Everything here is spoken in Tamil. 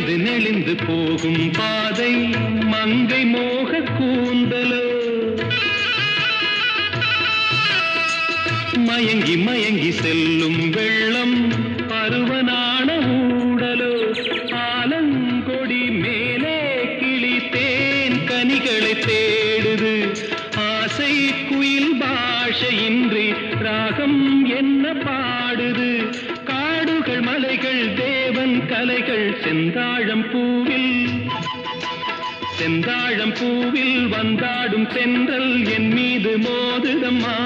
நெளிந்து நெளிந்து போகும் பாதை மங்கை மோக கூந்தலோ மயங்கி மயங்கி செல்லும் வெள்ளம் பருவனான ஊடலோ ஆலங்கொடி மேலே கிளித்தேன் கனிகளை தேடுது ஆசை குயில் பாஷையின்றி ராகம் என்ன பாடுது காடுகள் மலைகள் தேவன் கலைகள் செந்தாழம் பூவில் வந்தாடும் தென்றல் என் மீது மோதுதம்மா